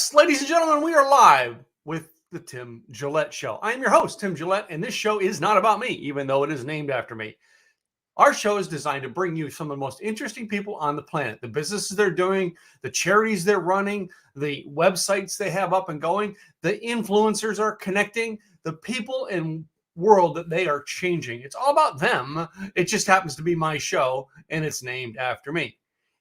Yes, ladies and gentlemen, we are live with the Tim Gillette Show. I am your host, Tim Gillette, and this show is not about me, even though it is named after me. Our show is designed to bring you some of the most interesting people on the planet, the businesses they're doing, the charities they're running, the websites they have up and going, the influencers are connecting, the people and world that they are changing. It's all about them. It just happens to be my show, and it's named after me.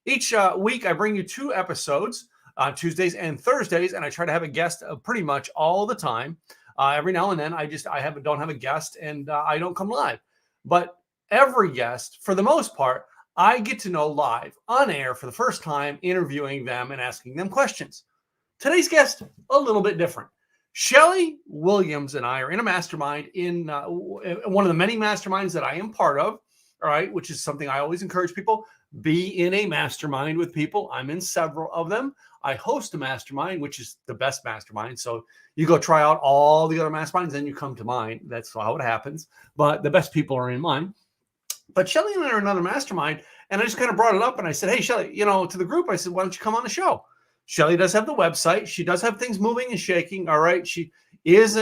Each week, I bring you 2 episodes on Tuesdays and Thursdays, and I try to have a guest pretty much all the time. Every now and then, I don't have a guest, and I don't come live. But every guest, for the most part, I get to know live on air for the first time, interviewing them and asking them questions. Today's guest, a little bit different. Shelly Williams and I are in a mastermind in one of the many masterminds that I am part of, all right, which is something I always encourage people. Be in a mastermind with people. I'm in several of them. I host a mastermind, which is the best mastermind. So you go try out all the other masterminds, then you come to mine. That's how it happens. But the best people are in mine. But Shelly and I are in another mastermind, and I just kind of brought it up, and I said, hey, Shelly, to the group, I said, why don't you come on the show? Shelly does have the website. She does have things moving and shaking, all right? She is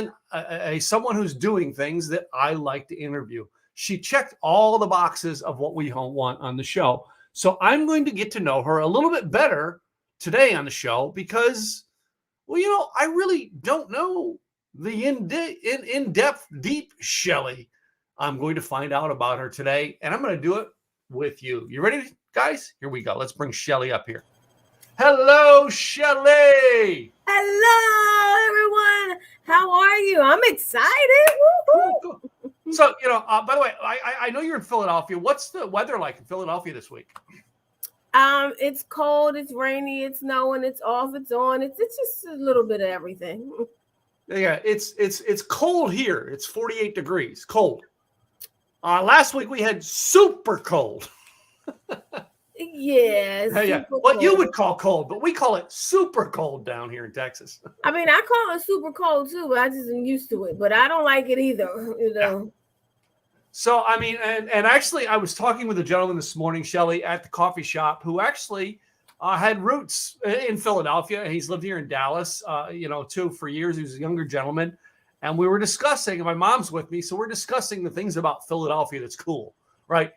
someone who's doing things that I like to interview. She checked all the boxes of what we want on the show. So I'm going to get to know her a little bit better today on the show because, I really don't know the in-depth, deep Shelly. I'm going to find out about her today, and I'm going to do it with you. You ready, guys? Here we go. Let's bring Shelly up here. Hello, Shelly. Hello, everyone. How are you? I'm excited. Cool. So, by the way, I know you're in Philadelphia. What's the weather like in Philadelphia this week? It's cold, it's rainy, it's snowing, it's off, it's on. It's just a little bit of everything. Yeah, it's cold here. It's 48 degrees, cold. Last week we had super cold. Yeah. What you would call cold, but we call it super cold down here in Texas. I mean, I call it super cold too, but I just am used to it. But I don't like it either, Yeah. So, I mean, and actually, I was talking with a gentleman this morning, Shelly, at the coffee shop who actually had roots in Philadelphia. He's lived here in Dallas, too, for years. He was a younger gentleman. And we were discussing, and my mom's with me, so we're discussing the things about Philadelphia that's cool, right?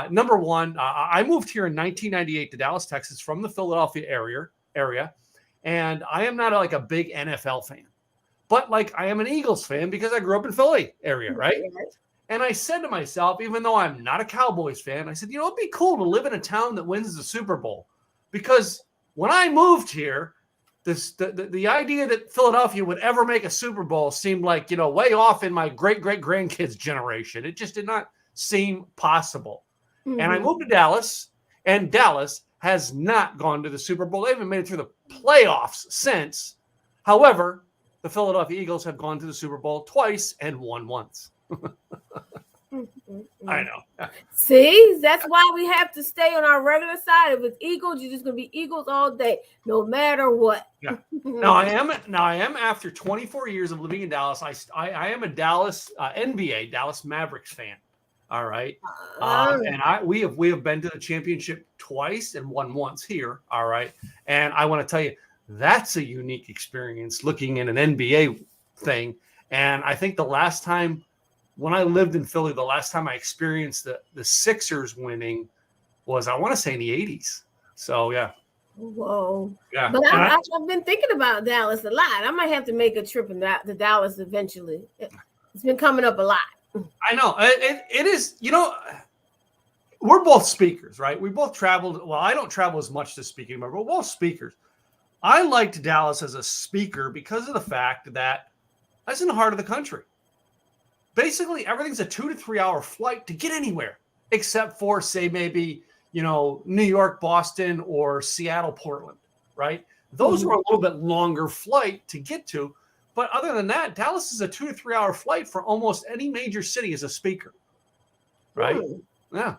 Number one, I moved here in 1998 to Dallas, Texas from the Philadelphia area. And I am not like a big NFL fan, but like I am an Eagles fan because I grew up in Philly area, right? And I said to myself, even though I'm not a Cowboys fan, I said, it'd be cool to live in a town that wins the Super Bowl. Because when I moved here, the idea that Philadelphia would ever make a Super Bowl seemed like, way off in my great-great-grandkids' generation. It just did not seem possible. Mm-hmm. And I moved to Dallas, and Dallas has not gone to the Super Bowl. They haven't made it through the playoffs since. However, the Philadelphia Eagles have gone to the Super Bowl twice and won once. I know. See, that's why we have to stay on our regular side. If it's Eagles, you're just gonna be Eagles all day, no matter what. Yeah. Now I am after 24 years of living in Dallas. I am a Dallas NBA Dallas Mavericks fan. All right, and we have been to the championship twice and won once here. All right, and I want to tell you that's a unique experience looking in an NBA thing. And I think the last time. When I lived in Philly, the last time I experienced the Sixers winning was, I want to say, in the 80s. So, yeah. Whoa. Yeah. But I've been thinking about Dallas a lot. I might have to make a trip to Dallas eventually. It's been coming up a lot. I know. It is, we're both speakers, right? We both traveled. Well, I don't travel as much to speak anymore, but we're both speakers. I liked Dallas as a speaker because of the fact that that's in the heart of the country. Basically, everything's a 2 to 3 hour flight to get anywhere, except for, say, maybe, New York, Boston, or Seattle, Portland, right? Those are a little bit longer flight to get to. But other than that, Dallas is a 2 to 3 hour flight for almost any major city as a speaker, right? Yeah.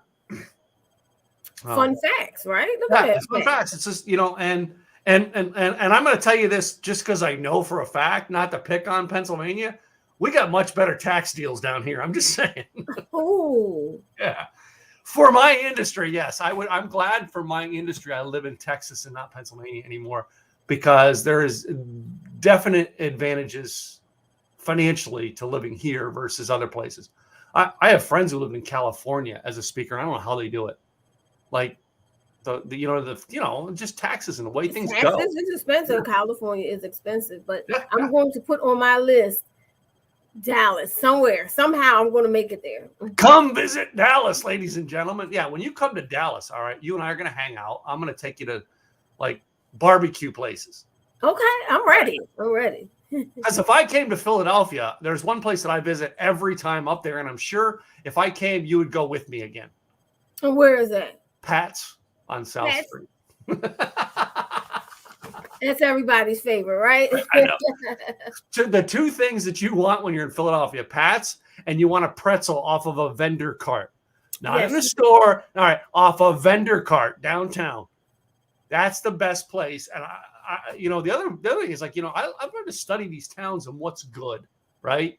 Fun facts, right? It's fun facts. It's just, and I'm going to tell you this just because I know for a fact, not to pick on Pennsylvania. We got much better tax deals down here. I'm just saying. Oh, yeah. For my industry, yes. I'm glad for my industry. I live in Texas and not Pennsylvania anymore. because there is definite advantages financially to living here versus other places. I have friends who live in California as a speaker. I don't know how they do it. Like just taxes and the way things go. Taxes is expensive. Yeah. California is expensive, but yeah, I'm going to put on my list Dallas somewhere. Somehow I'm going to make it there. Come visit Dallas, ladies and gentlemen. Yeah, when you come to Dallas, all right, you and I are going to hang out. I'm going to take you to like barbecue places. Okay, I'm ready. I'm ready. Because if I came to Philadelphia, there's one place that I visit every time up there, and I'm sure if I came, you would go with me again. And where is that? Pat's on South Street. That's everybody's favorite, right? I know. The two things that you want when you're in Philadelphia, Pat's, and you want a pretzel off of a vendor cart. Not in the store. All right, off a vendor cart downtown. That's the best place. And the other thing is like, I've learned to study these towns and what's good, right?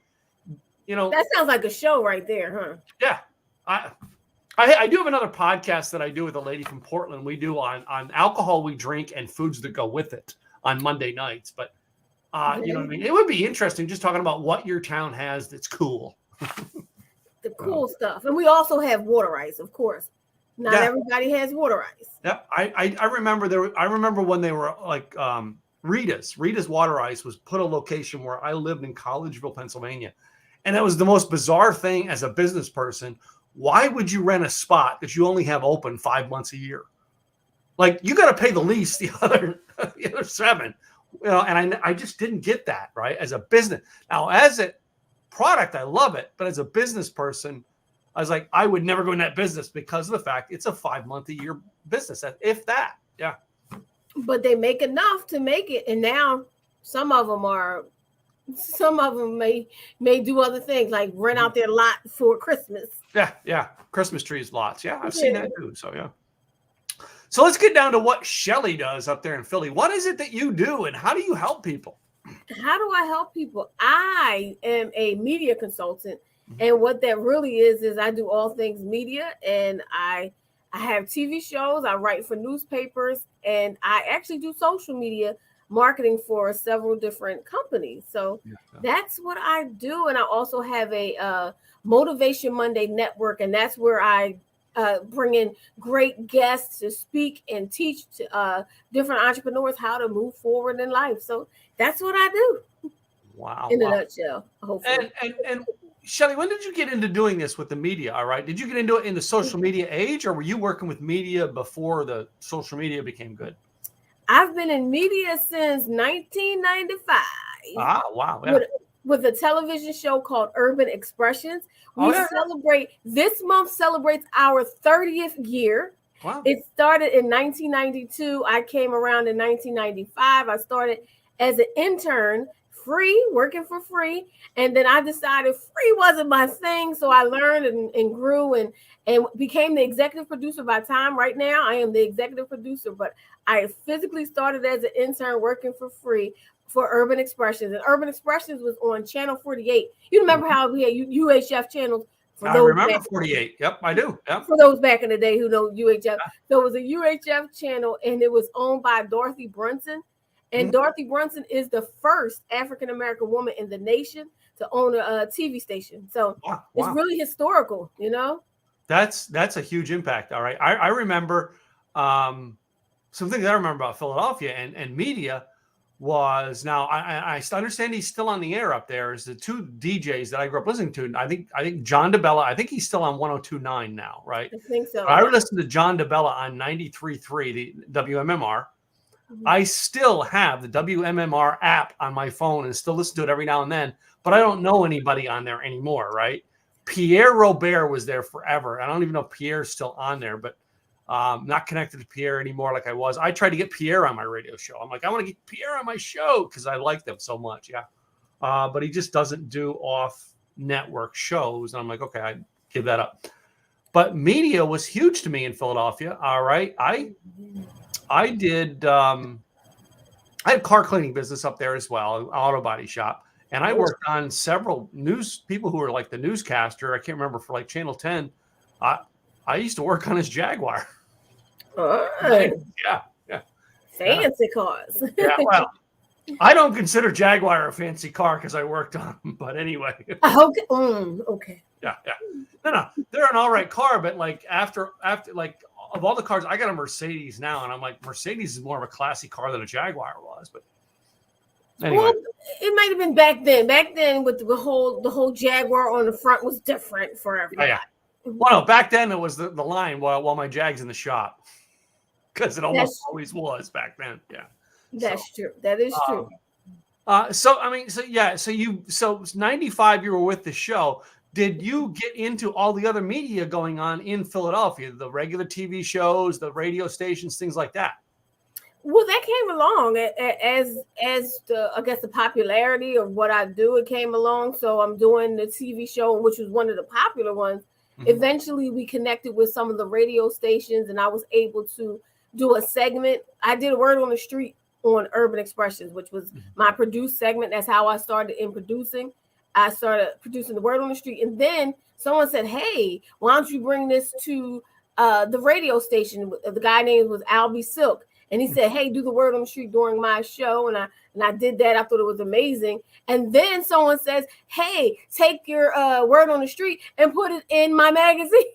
That sounds like a show right there, huh? Yeah. I do have another podcast that I do with a lady from Portland. We do on alcohol we drink and foods that go with it on Monday nights. But you know what I mean? It would be interesting just talking about what your town has that's cool. The cool stuff. And we also have water ice, of course. Not everybody has water ice. Yeah, I remember I remember when they were like Rita's water ice was put a location where I lived in Collegeville, Pennsylvania. And that was the most bizarre thing as a business person. Why would you rent a spot that you only have open 5 months a year? Like you got to pay the lease the other 7, and I just didn't get that right as a business. Now as a product, I love it, but as a business person, I was like, I would never go in that business because of the fact it's a 5 month a year business, if that. Yeah. But they make enough to make it, and now some of them may do other things like rent out their lot for Christmas. Yeah. Christmas trees, lots. Yeah, I've seen that too. So yeah. So let's get down to what Shelly does up there in Philly. What is it that you do, and how do you help people? How do I help people? I am a media consultant, and what that really is I do all things media, and I have TV shows. I write for newspapers, and I actually do social media marketing for several different companies. So that's what I do. And I also have a Motivation Monday network, and that's where I bring in great guests to speak and teach to different entrepreneurs how to move forward in life. So that's what I do. Wow. In a nutshell, hopefully. And Shelly, when did you get into doing this with the media? All right. Did you get into it in the social media age, or were you working with media before the social media became good? I've been in media since 1995. Ah, wow. Yeah. With a television show called Urban Expressions. This month celebrates our 30th year. Wow. It started in 1992. I came around in 1995. I started as an intern, working for free. And then I decided free wasn't my thing. So I learned and grew and became the executive producer. By time right now, I am the executive producer, but I physically started as an intern working for free for Urban Expressions. And Urban Expressions was on Channel 48. You remember how we had UHF channels? I remember 48. Yep, I do. Yep. For those back in the day who know UHF. So it was a UHF channel, and it was owned by Dorothy Brunson. And Dorothy Brunson is the first African-American woman in the nation to own a TV station. So it's really historical, That's a huge impact. All right. I remember some things I remember about Philadelphia and media was, now I understand he's still on the air up there, is the two DJs that I grew up listening to. I think John DeBella, I think he's still on 102.9 now, right? I think so. I listened to John DeBella on 93.3, the WMMR. I still have the WMMR app on my phone and still listen to it every now and then, but I don't know anybody on there anymore, right? Pierre Robert was there forever. I don't even know if Pierre's still on there, but not connected to Pierre anymore like I was. I tried to get Pierre on my radio show. I'm like, I want to get Pierre on my show because I like them so much. Yeah. But he just doesn't do off-network shows. And I'm like, okay, I give that up. But media was huge to me in Philadelphia. All right. I did I had a car cleaning business up there as well, an auto body shop. And I worked on several people who were like the newscaster. I can't remember, for like Channel 10. I used to work on his Jaguar. All right. Yeah. Fancy cars. Yeah, well, I don't consider Jaguar a fancy car because I worked on them. But anyway. Okay. Okay. Yeah. No, they're an all right car, but like after like of all the cars, I got a Mercedes now, and I'm like, Mercedes is more of a classy car than a Jaguar was. But anyway, well, it might have been back then. Back then, with the whole Jaguar on the front was different for everybody. yeah. Well, no, back then it was the line while my Jag's in the shop, because it almost always was back then. Yeah, that's true. That is true. So 95 you were with the show. Did you get into all the other media going on in Philadelphia, the regular TV shows, the radio stations, things like that? Well, that came along as the popularity of what I do. It came along, so I'm doing the TV show, which was one of the popular ones. Mm-hmm. Eventually, we connected with some of the radio stations, and I was able to do a segment. I did a word on the street on Urban Expressions, which was my produced segment. That's how I started in producing. I started producing the word on the street, and then someone said, "Hey, why don't you bring this to the radio station?" The guy name was Albie Silk. And he said, "Hey, do the word on the street during my show." And I did that. I thought it was amazing. And then someone says, "Hey, take your word on the street and put it in my magazine."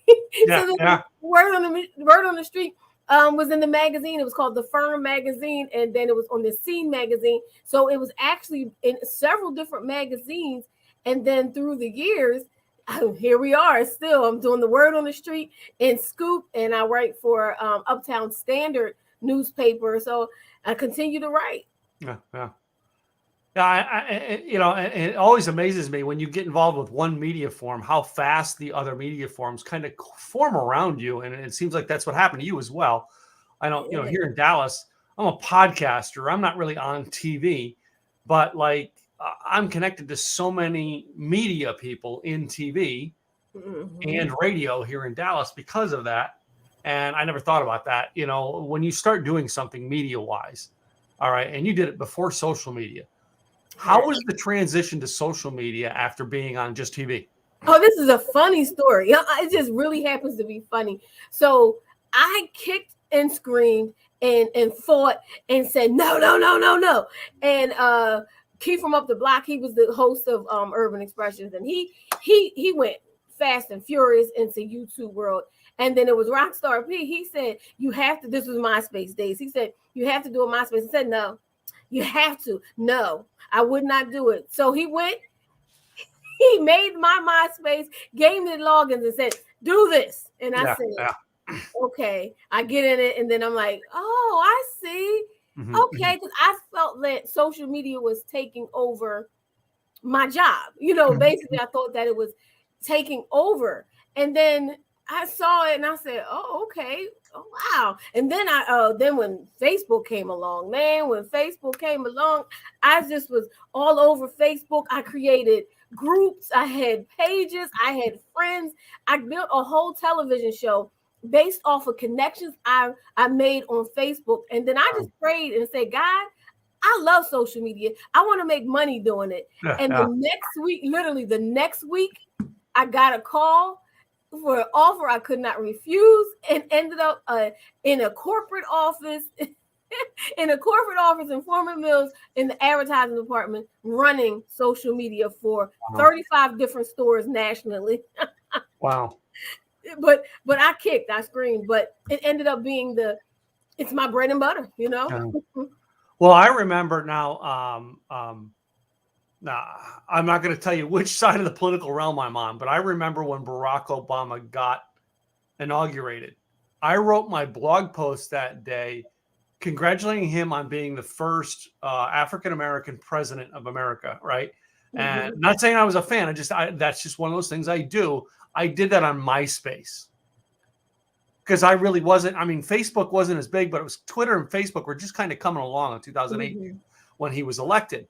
Word on the street was in the magazine. It was called The Firm Magazine. And then it was on the Scene Magazine. So it was actually in several different magazines. And then through the years, here we are still. I'm doing the word on the street in Scoop. And I write for Uptown Standard newspaper, so I continue to write. It always amazes me when you get involved with one media form, how fast the other media forms kind of form around you, and it seems like that's what happened to you as well. I don't, here in Dallas, I'm a podcaster. I'm not really on TV, but like I'm connected to so many media people in TV and radio here in Dallas because of that. And I never thought about that. When you start doing something media-wise, all right, and you did it before social media, how was the transition to social media after being on just TV? Oh, this is a funny story. It just really happens to be funny. So I kicked and screamed and fought and said, no. And Keith from up the block, he was the host of Urban Expressions, and he went fast and furious into YouTube world. And then it was Rockstar P. He said, "You have to," this was MySpace days. He said, "You have to do a MySpace." I said, "No, you have to." No, I would not do it. So he went, he made my MySpace, gave me the logins and said, "Do this." And I said, "Okay." I get in it. And then I'm like, "Oh, I see." Okay. Because I felt that social media was taking over my job. Basically, I thought that it was taking over. And then I saw it and I said, "Oh, okay. Oh, wow." And then then when Facebook came along, I just was all over Facebook. I created groups. I had pages. I had friends. I built a whole television show based off of connections I made on Facebook. And then I just prayed and said, "God, I love social media. I want to make money doing it." And the next week, I got a call for an offer I could not refuse, and ended up in a corporate office in Foreman Mills in the advertising department, running social media for 35 different stores nationally. Wow. But I kicked, I screamed, but it ended up being it's my bread and butter, Well, I remember now, I'm not going to tell you which side of the political realm I'm on, but I remember when Barack Obama got inaugurated. I wrote my blog post that day congratulating him on being the first African-American president of America, right? And not saying I was a fan. That's just one of those things I do. I did that on MySpace because I really wasn't. I mean, Facebook wasn't as big, but it was Twitter and Facebook were just kind of coming along in 2008 when he was elected.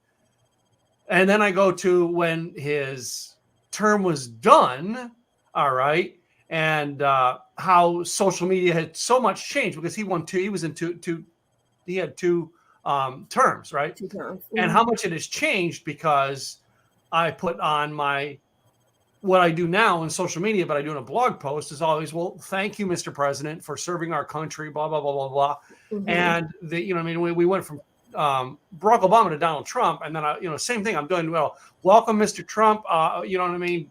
And then I go to when his term was done, all right, and how social media had so much changed because he had two terms, right? 2 terms. And how much it has changed because I put on my what I do now in social media, but I do in a blog post is always, well, thank you, Mr. President, for serving our country, blah, blah, blah, blah, blah. Mhm. And we went from Barack Obama to Donald Trump. And then, same thing I'm doing. Well, welcome, Mr. Trump.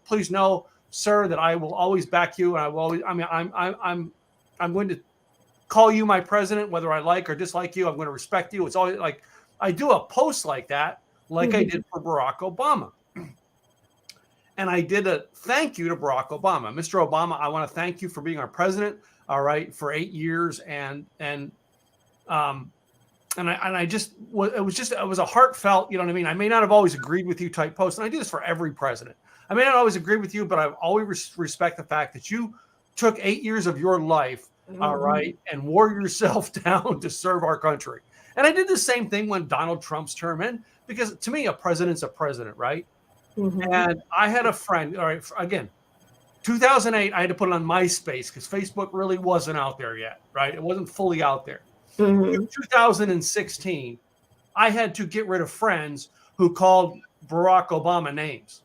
Please know, sir, that I will always back you. And I will always, I'm going to call you my president, whether I like or dislike you. I'm going to respect you. It's always like, I do a post like that, like I did for Barack Obama. And I did a thank you to Barack Obama. Mr. Obama, I want to thank you for being our president, all right, for 8 years. And I just, it was a heartfelt, you know what I mean? I may not have always agreed with you type post. And I do this for every president. I may not always agree with you, but I've always respect the fact that you took 8 years of your life, all right, and wore yourself down to serve our country. And I did the same thing when Donald Trump's term in, because to me, a president's a president, right? And I had a friend, all right, again, 2008, I had to put it on MySpace because Facebook really wasn't out there yet, right? It wasn't fully out there. In 2016, I had to get rid of friends who called Barack Obama names.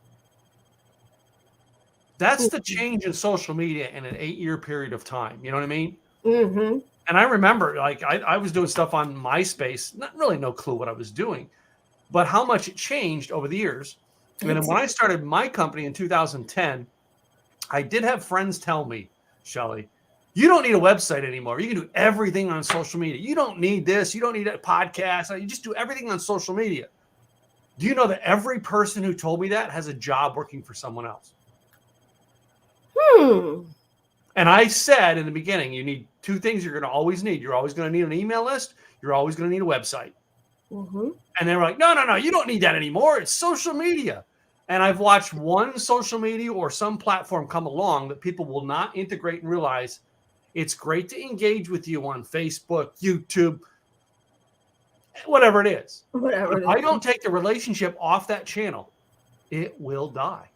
That's the change in social media in an 8-year period of time. You know what I mean? And I remember, like, I was doing stuff on MySpace, not really no clue what I was doing, but how much it changed over the years. And when I started my company in 2010, I did have friends tell me, Shelly, you don't need a website anymore. You can do everything on social media. You don't need this. You don't need a podcast. You just do everything on social media. Do you know that every person who told me that has a job working for someone else? And I said in the beginning, you need two things you're going to always need. You're always going to need an email list. You're always going to need a website. And they were like, no, you don't need that anymore. It's social media. And I've watched one social media or some platform come along that people will not integrate and realize it's great to engage with you on Facebook, YouTube, whatever it is. If I don't take the relationship off that channel, it will die.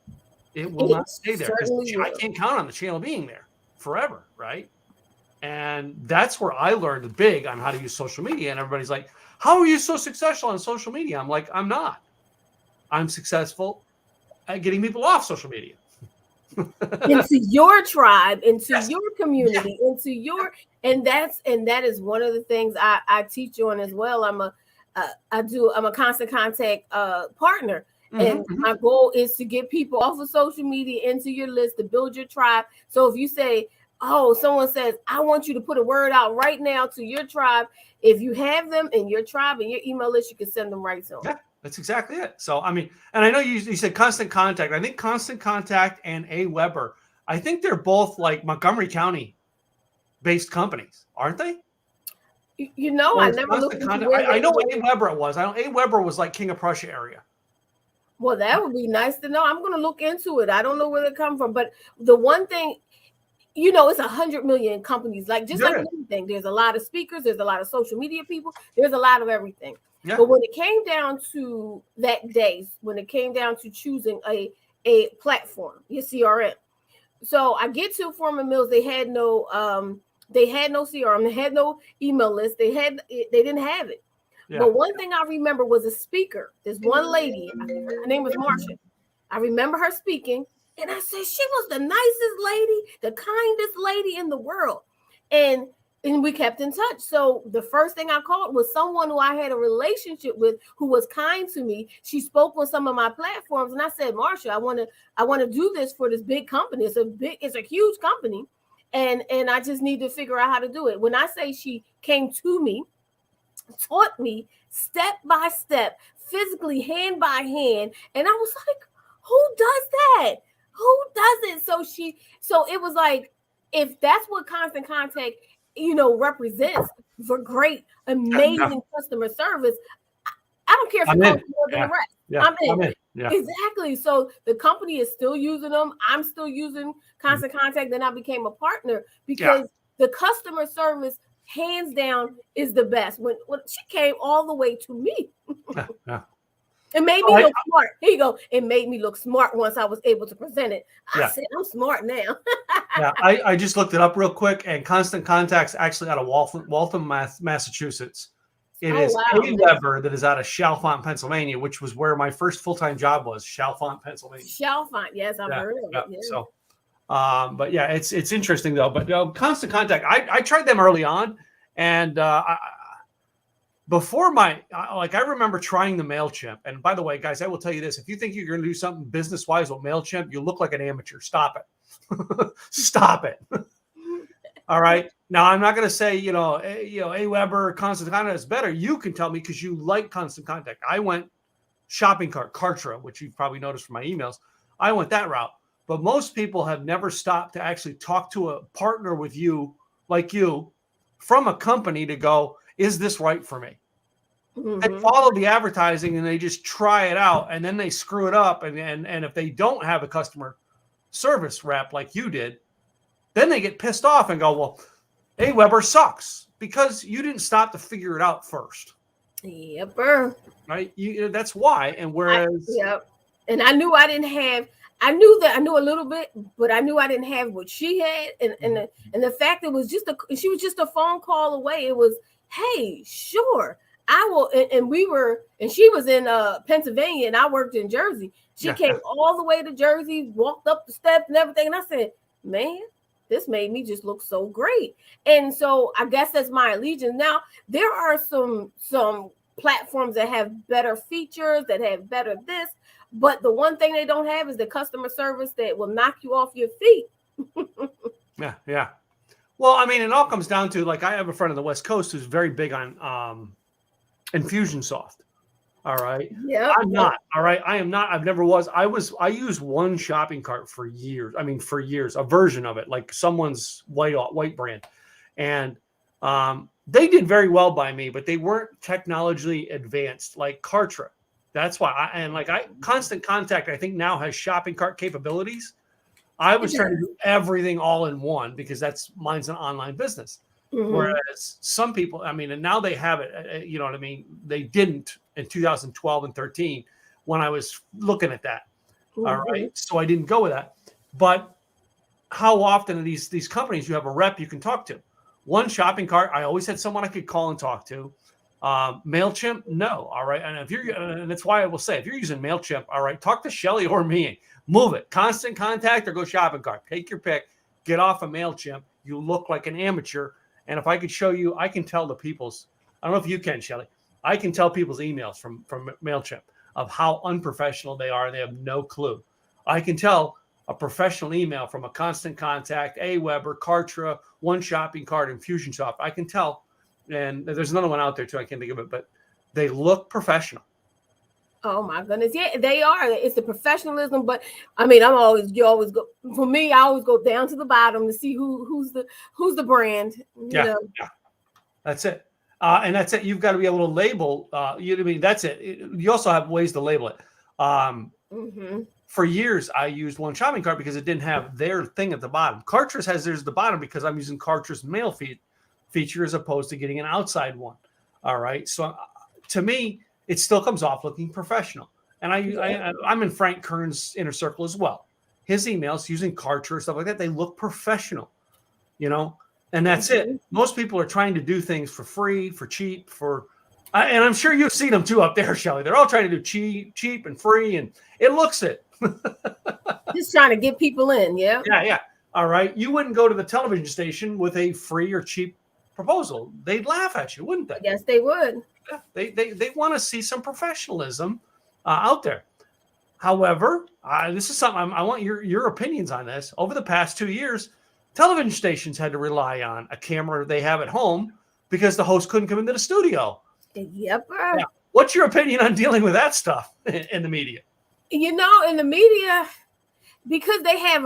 It will not stay there because I can't count on the channel being there forever, right? And that's where I learned big on how to use social media. And everybody's like, how are you so successful on social media? I'm like, I'm not. I'm successful at getting people off social media. Into your tribe, into your community, into your, and that is one of the things I teach on as well. I'm a constant contact partner. And my goal is to get people off of social media into your list, to build your tribe. So if you say, oh, someone says, I want you to put a word out right now to your tribe. If you have them in your tribe and your email list, you can send them right to them. Yeah, that's exactly it. So, I mean, and I know you said Constant Contact. I think Constant Contact and AWeber, I think they're both like Montgomery County based companies, aren't they? You know, I never looked into I know what AWeber it was. I know AWeber was like King of Prussia area. Well, that would be nice to know. I'm going to look into it. I don't know where they come from, but the one thing, you know, it's 100 million companies. Like just like anything, there's a lot of speakers, there's a lot of social media people, there's a lot of everything. Yeah. But when it came down to that day, when it came down to choosing a platform, your CRM. So I get to Foreman Mills, they had no CRM, they had no email list, they didn't have it. Yeah. But one thing I remember was a speaker. This one lady, her name was Marsha. I remember her speaking, and I said she was the nicest lady, the kindest lady in the world. And we kept in touch. So the first thing I called was someone who I had a relationship with, who was kind to me. She spoke on some of my platforms, and I said, Marsha, I want to do this for this big company. It's a huge company, and I just need to figure out how to do it. When I say she came to me, taught me step by step, physically, hand by hand, and I was like, who does that? Who does it? So it was like, if that's what Constant Contact, you know, represents for great, amazing customer service, I don't care if it costs more than the rest. Yeah. I'm in. Yeah. Exactly. So the company is still using them. I'm still using Constant Contact. Then I became a partner because the customer service, hands down, is the best. When she came all the way to me. It made me look smart. Here you go. It made me look smart once I was able to present it. I said, I'm smart now. I just looked it up real quick, and Constant Contact's actually out of Waltham, Massachusetts. It Oh is wow. A Weber that is out of Chalfont, Pennsylvania, which was where my first full-time job was, Chalfont, Pennsylvania. Chalfont. Yes, I've heard of it. Yeah. So, but yeah, it's interesting though. But Constant Contact, I tried them early on, and before I remember trying the MailChimp. And by the way, guys, I will tell you this: if you think you're going to do something business-wise with MailChimp, you look like an amateur. Stop it. Stop it. All right. Now, I'm not going to say, A Weber, Constant Contact is better. You can tell me because you like Constant Contact. I went shopping cart, Kartra, which you've probably noticed from my emails. I went that route. But most people have never stopped to actually talk to a partner with you, like you, from a company to go, is this right for me? Mm-hmm. They follow the advertising and they just try it out, and then they screw it up. And if they don't have a customer service rep like you did, then they get pissed off and go, well, A Weber sucks because you didn't stop to figure it out first. Yep. Right. That's why. And whereas. Yep. And I knew I didn't have. I knew a little bit, but I knew I didn't have what she had. And the fact it was she was just a phone call away. It was, hey, sure, I will. And she was in Pennsylvania and I worked in Jersey. She came all the way to Jersey, walked up the steps and everything. And I said, man, this made me just look so great. And so I guess that's my allegiance. Now, there are some platforms that have better features, that have better this, but the one thing they don't have is the customer service that will knock you off your feet. Yeah. Well, I mean, it all comes down to, like, I have a friend on the West Coast who's very big on Infusionsoft. All right. Yeah. I'm not. All right. I am not. I've never was. I used one shopping cart for years. I mean, for years, a version of it, like someone's white brand. And they did very well by me, but they weren't technologically advanced like Kartra. That's why Constant Contact, I think now has shopping cart capabilities. I was trying to do everything all in one because mine's an online business. Mm-hmm. Whereas some people, I mean, and now they have it, you know what I mean? They didn't in 2012 and 13 when I was looking at that. Mm-hmm. All right. So I didn't go with that. But how often are these companies, you have a rep you can talk to? One shopping cart, I always had someone I could call and talk to. MailChimp, no. All right. And that's why I will say, if you're using MailChimp, all right, talk to Shelly or me. Move it. Constant Contact or go shopping cart. Take your pick. Get off of MailChimp. You look like an amateur. And if I could show you, I can tell I don't know if you can, Shelly. I can tell people's emails from MailChimp of how unprofessional they are. They have no clue. I can tell a professional email from a Constant Contact, A Weber, Kartra, One Shopping Cart, Infusionsoft. I can tell. And there's another one out there too. I can't think of it, but they look professional. Oh my goodness. Yeah, they are. It's the professionalism. But I mean, I always go down to the bottom to see who's the brand. Yeah. That's it. And that's it. You've got to be able to label. That's it. You also have ways to label it. Mm-hmm. For years, I used One Shopping Cart because it didn't have their thing at the bottom. Kartra's has theirs at the bottom because I'm using Kartra's mail feature as opposed to getting an outside one. All right. So to me, it still comes off looking professional. And I'm in Frank Kern's inner circle as well. His emails using Kartra, stuff like that, they look professional, and that's it. Most people are trying to do things for free, for cheap, and I'm sure you've seen them too up there, Shelly. They're all trying to do cheap and free, and it looks it. Just trying to get people in, yeah? Yeah. All right. You wouldn't go to the television station with a free or cheap proposal. They'd laugh at you, wouldn't they? Yes, they would. They want to see some professionalism out there. However, this is something I want your opinions on this. Over the past 2 years, television stations had to rely on a camera they have at home because the host couldn't come into the studio. Yep. Yeah. What's your opinion on dealing with that stuff in the media? In the media, because they have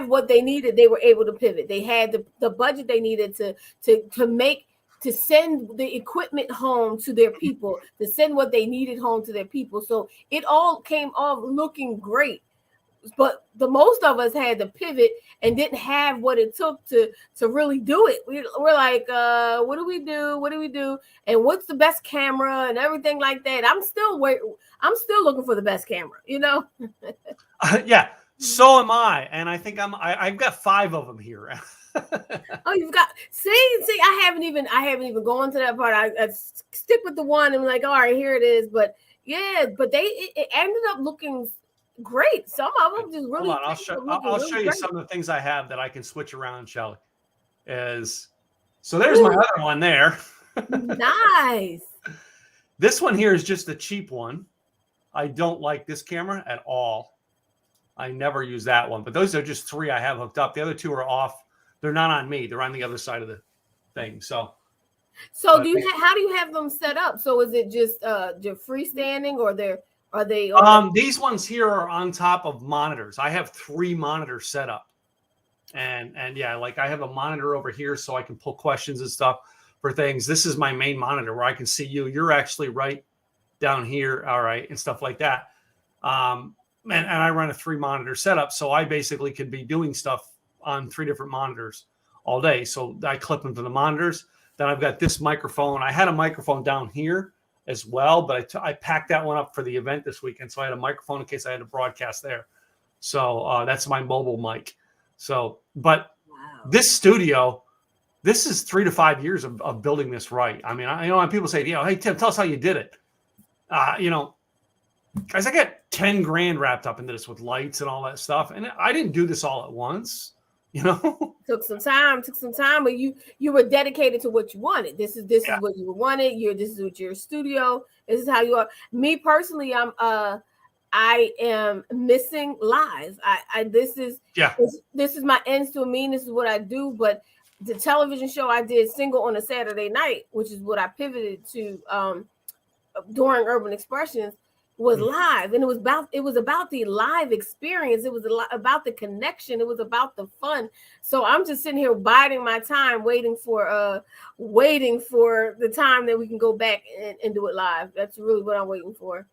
what they needed, they were able to pivot. They had the budget they needed to send the equipment home to their people, to send what they needed home to their people. So it all came off looking great. But the most of us had to pivot and didn't have what it took to really do it. We're like, what do we do? What do we do? And what's the best camera and everything like that? I'm still looking for the best camera, Yeah. So am I. And I think I've got 5 of them here. Oh, you've got see. I haven't even gone to that part. I stick with the one and like, all right, here it is. But yeah, but it ended up looking great. Some of them just really. Hold on, I'll show you some of the things I have that I can switch around, Shelly. So there's my other one there. Nice. This one here is just a cheap one. I don't like this camera at all. I never use that one, but those are just 3 I have hooked up. The other 2 are off. They're not on me. They're on the other side of the thing. So how do you have them set up? So is it just freestanding, or are they? These ones here are on top of monitors. I have 3 monitors set up, and yeah, like I have a monitor over here so I can pull questions and stuff for things. This is my main monitor where I can see you. You're actually right down here, all right, and stuff like that. And I run a 3 monitor setup, so I basically could be doing stuff on 3 different monitors all day. So I clip them to the monitors. Then I've got this microphone. I had a microphone down here as well, but I packed that one up for the event this weekend. So I had a microphone in case I had to broadcast there. So that's my mobile mic. So, but this studio, this is 3 to 5 years of building this right. I mean, I know when people say, hey, Tim, tell us how you did it. Guys, I got 10 grand wrapped up into this with lights and all that stuff. And I didn't do this all at once. Took some time, but you were dedicated to what you wanted. This is what you wanted. This is what your studio. This is how you are. Me personally, I am missing live. This is my ends to a mean. This is what I do. But the television show I did single on a Saturday night, which is what I pivoted to during Urban Expressions, was live, and it was about the live experience. It was about the connection. It was about the fun. So I'm just sitting here biding my time, waiting for the time that we can go back and do it live. That's really what I'm waiting for.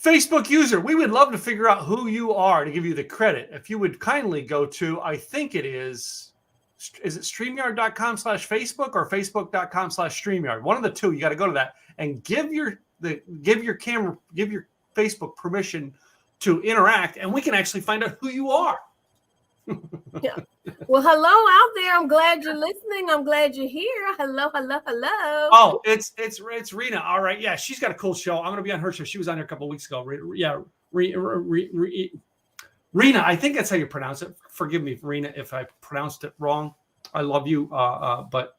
Facebook user, we would love to figure out who you are to give you the credit. If you would kindly go to, I think it is it StreamYard.com/Facebook or Facebook.com/StreamYard? One of the 2. You got to go to that and give your Facebook permission to interact, and we can actually find out who you are. Yeah. Well, hello out there. I'm glad you're listening. I'm glad you're here. Hello. Oh, it's Rena. All right. Yeah, she's got a cool show. I'm going to be on her show. She was on here a couple of weeks ago. Yeah, Rena. I think that's how you pronounce it. Forgive me, Rena, if I pronounced it wrong. I love you, but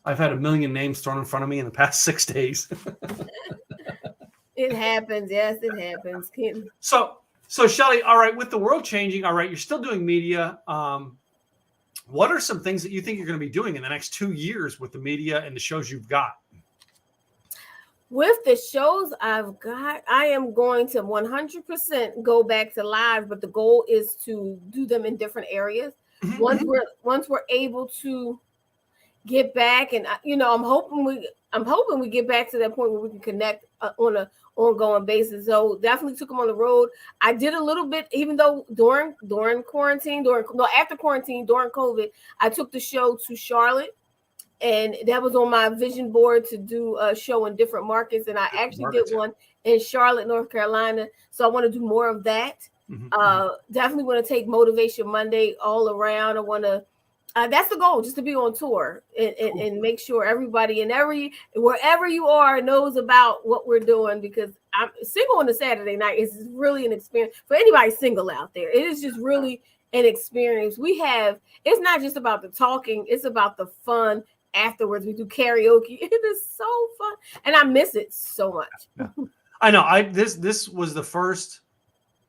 I've had a million names thrown in front of me in the past 6 days. It happens. Yes, it happens. So Shelly, all right, with the world changing, all right, you're still doing media. What are some things that you think you're going to be doing in the next 2 years with the media and the shows you've got? With the shows I've got, I am going to 100% go back to live, but the goal is to do them in different areas. Mm-hmm. Once we're able to get back, and I'm hoping we get back to that point where we can connect on a ongoing basis. So definitely took them on the road. I did a little bit, even though during quarantine, after quarantine, during COVID, I took the show to Charlotte, and that was on my vision board to do a show in different markets. And I actually did one in Charlotte, North Carolina. So I want to do more of that. Mm-hmm. Definitely want to take Motivation Monday all around. I want to. That's the goal, just to be on tour and make sure everybody and wherever you are knows about what we're doing, because I'm single on a Saturday night is really an experience for anybody single out there. It is just really an experience. It's not just about the talking, it's about the fun afterwards. We do karaoke. It is so fun. And I miss it so much. Yeah. I know. This was the first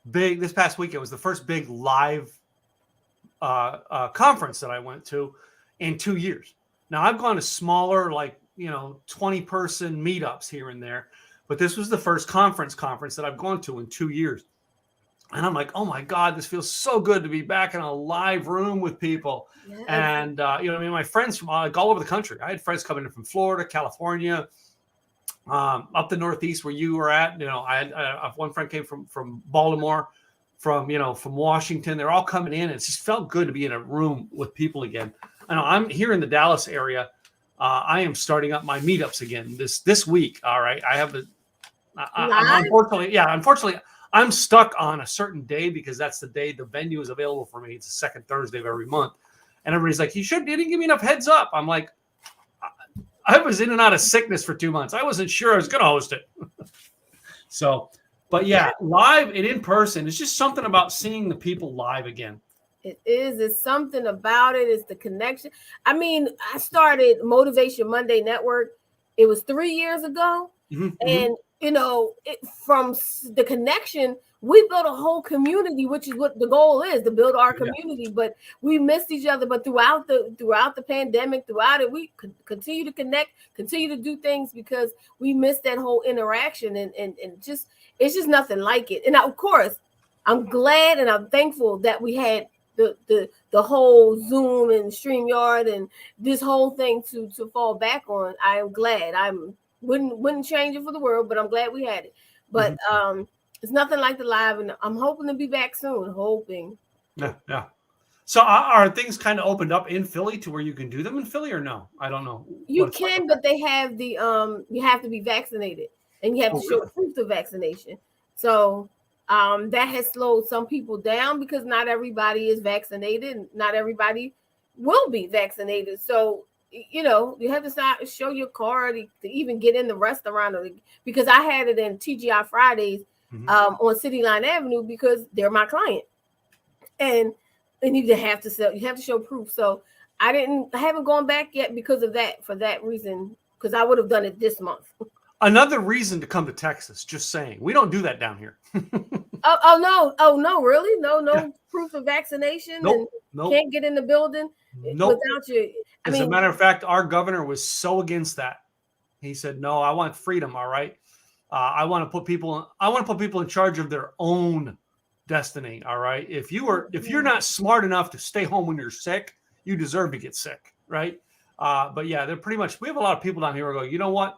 this past weekend was the first big live conference that I went to in 2 years. Now I've gone to smaller, 20-person meetups here and there, but this was the first conference that I've gone to in 2 years. And I'm like, oh my God, this feels so good to be back in a live room with people. Yes. And, my friends from all over the country. I had friends coming in from Florida, California, up the Northeast where you were at. I had one friend came from Baltimore, from Washington. They're all coming in. It just felt good to be in a room with people again. I know I'm here in the Dallas area. I am starting up my meetups again this week. All right. I have unfortunately, I'm stuck on a certain day because that's the day the venue is available for me. It's the second Thursday of every month. And everybody's like, you didn't give me enough heads up. I'm like, I was in and out of sickness for 2 months. I wasn't sure I was going to host it. So, but yeah, live and in person, it's just something about seeing the people live again. It is. It's something about it. It's the connection. I mean, I started Motivation Monday Network. It was 3 years ago. And, you know, from the connection, we built a whole community, which is what the goal is, to build our community. But we missed each other. But throughout the pandemic, throughout it, we continue to connect, continue to do things because we missed that whole interaction. And just, it's just nothing like it. And of course, I'm glad and I'm thankful that we had the whole Zoom and StreamYard and this whole thing to fall back on. I am glad. Wouldn't change it for the world, but I'm glad we had it. But it's nothing like the live, and I'm hoping to be back soon. Hoping. Yeah. So are things kind of opened up in Philly to where you can do them in Philly or no? I don't know. You can, but they have the you have to be vaccinated and you have to show proof of vaccination. So that has slowed some people down because not everybody is vaccinated and not everybody will be vaccinated. So, you know, you have to show your card to even get in the restaurant because I had it in TGI Fridays on City Line Avenue because they're my client. And you have to show proof. So I haven't gone back yet because of that, for that reason, because I would have done it this month. Another reason to come to Texas, just saying. We don't do that down here. Oh no, really? No proof of vaccination and can't get in the building without you. As a matter of fact, our governor was so against that. He said, "No, I want freedom. All right, I want to put people in charge of their own destiny. All right. If you're not smart enough to stay home when you're sick, you deserve to get sick, right? But yeah, they're pretty much. We have a lot of people down here who go, you know what?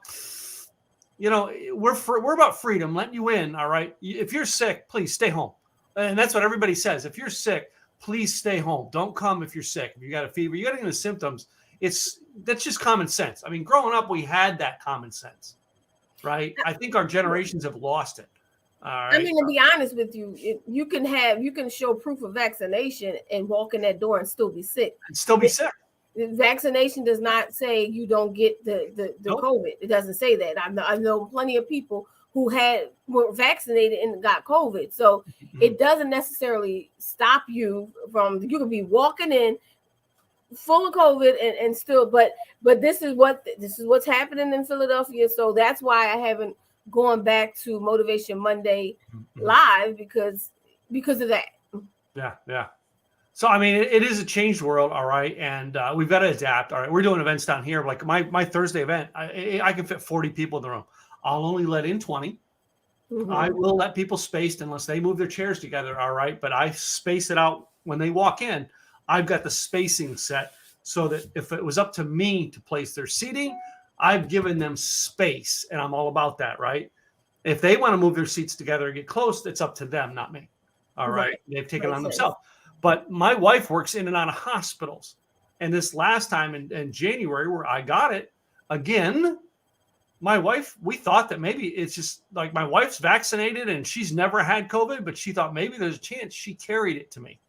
You know, we're about freedom, letting you in. All right. If you're sick, please stay home. And that's what everybody says. If you're sick, please stay home. Don't come if you're sick. If you got a fever, you got any symptoms. That's just common sense. I mean, growing up, we had that common sense, right? I think our generations have lost it. All right. I mean, to be honest with you, you can show proof of vaccination and walk in that door and still be sick. Vaccination does not say you don't get the COVID. It doesn't say that. I know plenty of people who were vaccinated and got COVID. So it doesn't necessarily stop you from. You could be walking in full of COVID and still, but this is what's happening in Philadelphia. So that's why I haven't gone back to Motivation Monday live because of that. Yeah. So, I mean, it is a changed world, all right, and we've got to adapt, all right. We're doing events down here. Like my Thursday event, I can fit 40 people in the room. I'll only let in 20. I will let people spaced unless they move their chairs together, all right, but I space it out when they walk in. I've got the spacing set so that if it was up to me to place their seating, I've given them space, and I'm all about that, right? If they want to move their seats together and get close, it's up to them, not me, all right? They've taken it on themselves. But my wife works in and out of hospitals. And this last time in January where I got it, again, my wife, we thought that maybe it's just like my wife's vaccinated and she's never had COVID, but she thought maybe there's a chance she carried it to me.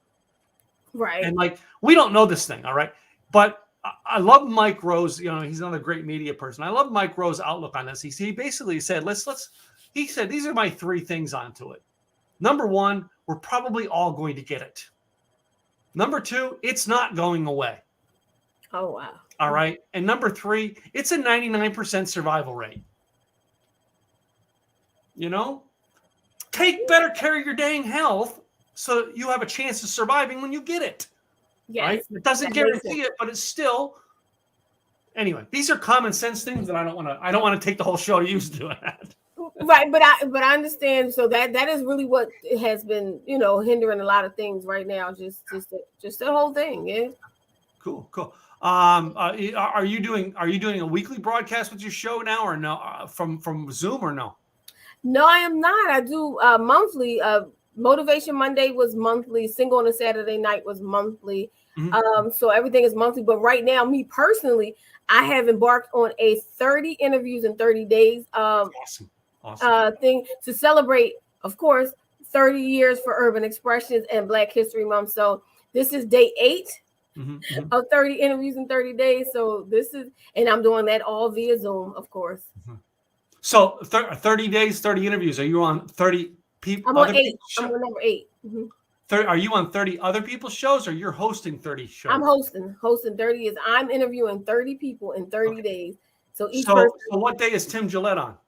Right. And like, we don't know this thing, all right? But I love Mike Rose. You know, he's another great media person. I love Mike Rose's outlook on this. He basically said, he said, these are my 3 things onto it. Number 1, we're probably all going to get it. Number 2, it's not going away. Oh, wow. All right. And number 3, it's a 99% survival rate. You know, take better care of your dang health so that you have a chance of surviving when you get it. Yes. Right? It doesn't guarantee it, but it's still. Anyway, these are common sense things that I don't want to take the whole show to use doing that. Right, but I understand. So that is really what has been, you know, hindering a lot of things right now. Just the whole thing. Yeah. Cool. Are you doing a weekly broadcast with your show now, or no? From Zoom or no? No, I am not. I do monthly. Motivation Monday was monthly. Single on a Saturday night was monthly. So everything is monthly. But right now, me personally, I have embarked on a 30 interviews in 30 days. Awesome. Thing to celebrate, of course, 30 years for Urban Expressions and Black History Month. So this is day 8 of 30 interviews in 30 days. So and I'm doing that all via Zoom, of course. So 30 days, 30 interviews. Are you on 30 people? I'm on 8. I'm on number 8. Are you on 30 other people's shows, or you're hosting 30 shows? I'm hosting 30 is I'm interviewing 30 people in 30 days. So each so, person. So what day is Tim Gillette on?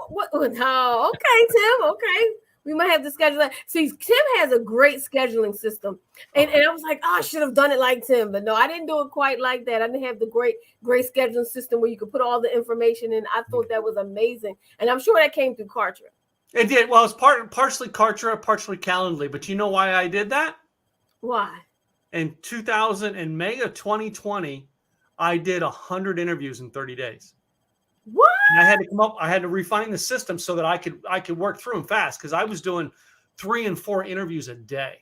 What? Oh, okay, Tim. Okay. We might have to schedule that. See, Tim has a great scheduling system. And I was like, I should have done it like Tim. But no, I didn't do it quite like that. I didn't have the great scheduling system where you could put all the information in. I thought that was amazing. And I'm sure that came through Kartra. It did. Well, it's partially Kartra, partially Calendly. But you know why I did that? Why? In May of 2020, I did 100 interviews in 30 days. What? And I had to refine the system so that I could work through them fast, because I was doing 3 and 4 interviews a day.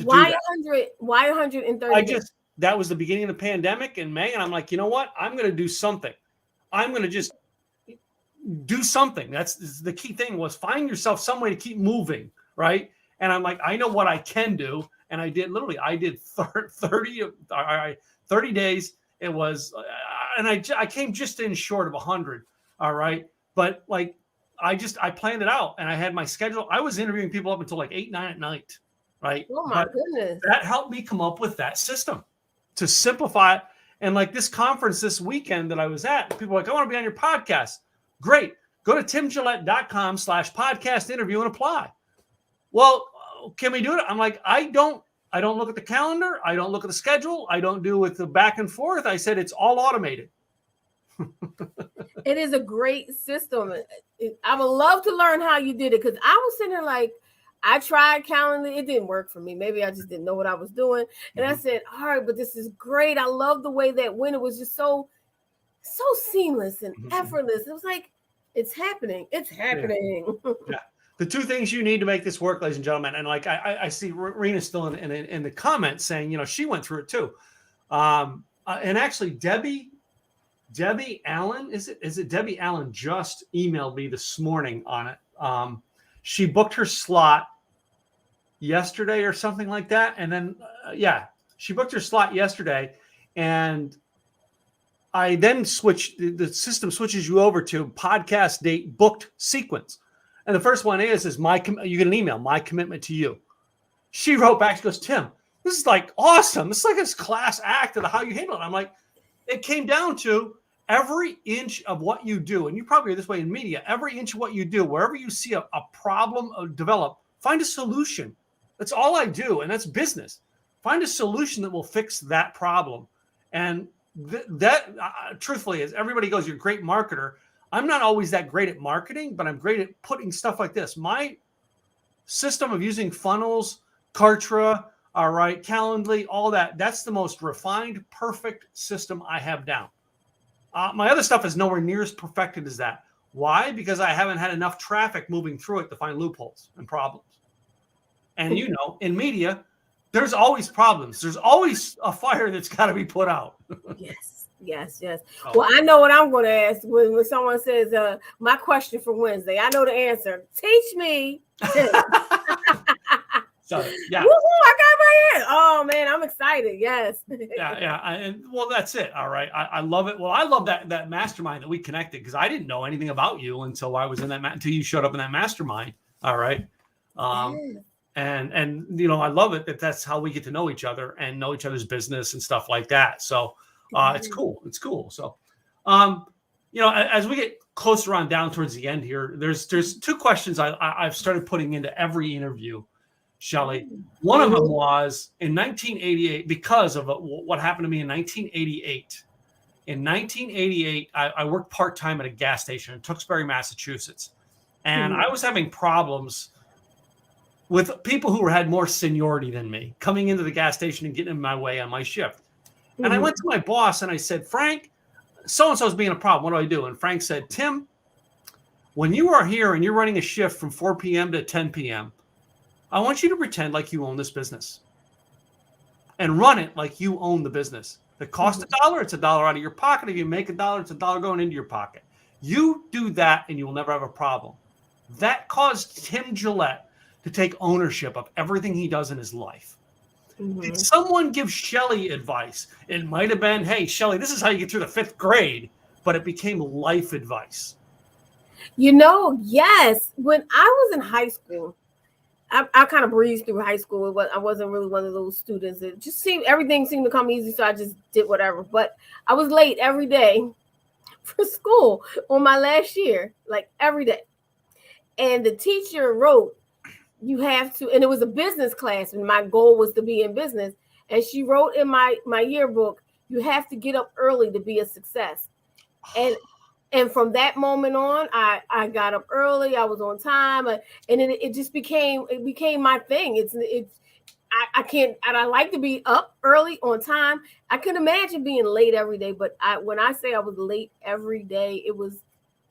Why 100? Why 130? That was the beginning of the pandemic in May, and I'm like, you know what? I'm going to do something. I'm going to just do something. That's the key thing, was find yourself some way to keep moving, right? And I'm like, I know what I can do, and I did 30 days. It was, and I came just in short of 100. All right. But like, I planned it out, and I had my schedule. I was interviewing people up until like 8, 9 at night. Right. Oh my goodness. That helped me come up with that system to simplify it. And like this conference this weekend that I was at, people were like, I want to be on your podcast. Great. Go to timgillette.com/podcast interview and apply. Well, can we do it? I'm like, I don't look at the calendar. I don't look at the schedule. I don't do with the back and forth. I said, it's all automated. It is a great system. I would love to learn how you did it, because I was sitting there like, I tried Calendly. It didn't work for me. Maybe I just didn't know what I was doing. And I said, all right, but this is great. I love the way that went. It was just so seamless and effortless. It was like, it's happening. It's happening. Yeah. The 2 things you need to make this work, ladies and gentlemen, and like I see Rena still in the comments saying, she went through it too. And actually, Debbie Allen, is it Debbie Allen just emailed me this morning on it. She booked her slot yesterday or something like that. And then, she booked her slot yesterday. And I then the system switches you over to podcast date booked sequence. And the first one is you get an email, my commitment to you. She wrote back, she goes, Tim, this is like awesome. This is like this class act of how you handle it. I'm like, it came down to every inch of what you do. And you probably are this way in media. Every inch of what you do, wherever you see a problem develop, find a solution. That's all I do. And that's business. Find a solution that will fix that problem. And truthfully, as everybody goes, you're a great marketer. I'm not always that great at marketing, but I'm great at putting stuff like this. My system of using funnels, Kartra, all right, Calendly, all that's the most refined, perfect system I have down. My other stuff is nowhere near as perfected as that. Why? Because I haven't had enough traffic moving through it to find loopholes and problems. And in media, there's always problems. There's always a fire that's got to be put out. Yes. Oh. Well, I know what I'm going to ask when someone says, my question for Wednesday. I know the answer. Teach me. So, yeah. Woo-hoo, I got my answer. Oh, man, I'm excited. Yes. Yeah. That's it. All right. I love it. Well, I love that mastermind that we connected, because I didn't know anything about you until I was in that until you showed up in that mastermind. All right. And I love it that's how we get to know each other and know each other's business and stuff like that. So it's cool. It's cool. So, as we get closer on down towards the end here, there's 2 questions I've started putting into every interview, Shelly. One of them was in 1988, because of what happened to me in 1988. In 1988, I worked part-time at a gas station in Tewksbury, Massachusetts. And I was having problems with people who had more seniority than me coming into the gas station and getting in my way on my shift. And I went to my boss and I said, Frank, so-and-so is being a problem. What do I do? And Frank said, Tim, when you are here and you're running a shift from 4 p.m. to 10 p.m., I want you to pretend like you own this business and run it like you own the business. If it costs $1, it's $1 out of your pocket. If you make $1, it's $1 going into your pocket. You do that and you will never have a problem. That caused Tim Gillette to take ownership of everything he does in his life. Did someone give Shelly advice? It might have been, hey, Shelly, this is how you get through the 5th grade, but it became life advice. Yes. When I was in high school, I kind of breezed through high school. I wasn't really one of those students. It just everything seemed to come easy, so I just did whatever. But I was late every day for school on my last year, like every day. And the teacher wrote, you have to, and it was a business class, and my goal was to be in business. And she wrote in my yearbook, you have to get up early to be a success. And from that moment on, I got up early. I was on time, and it just became my thing. I can't, and I like to be up early on time. I can imagine being late every day, but when I say I was late every day, it was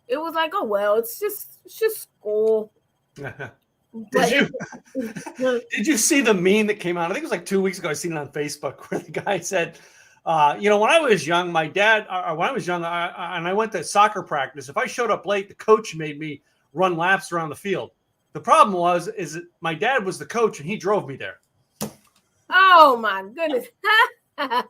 like, oh well, it's just school. Did you see the meme that came out? I think it was like 2 weeks ago. I seen it on Facebook where the guy said, when I was young, my dad, when I was young, and I went to soccer practice, if I showed up late, the coach made me run laps around the field. The problem is that my dad was the coach and he drove me there. Oh my goodness. But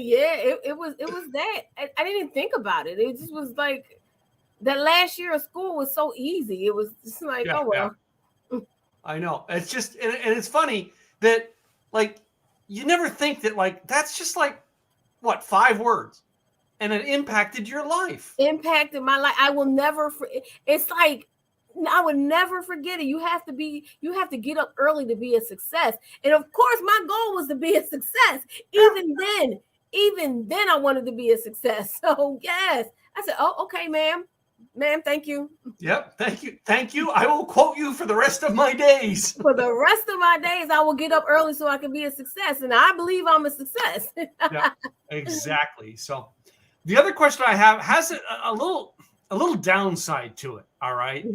yeah, it was that. I didn't even think about it. It just was like that last year of school was so easy. It was just like, oh well. Yeah. I know. It's just, and it's funny that like, you never think that like, that's just like, what, 5 words, and it impacted your life. Impacted my life. I will never, it's like, I would never forget it. You have to get up early to be a success. And of course, my goal was to be a success. Even then I wanted to be a success. So yes, I said, oh, okay, ma'am, thank you. Yep. Thank you. I will quote you for the rest of my days. For the rest of my days, I will get up early so I can be a success. And I believe I'm a success. Yeah, exactly. So the other question I have has a little downside to it. All right.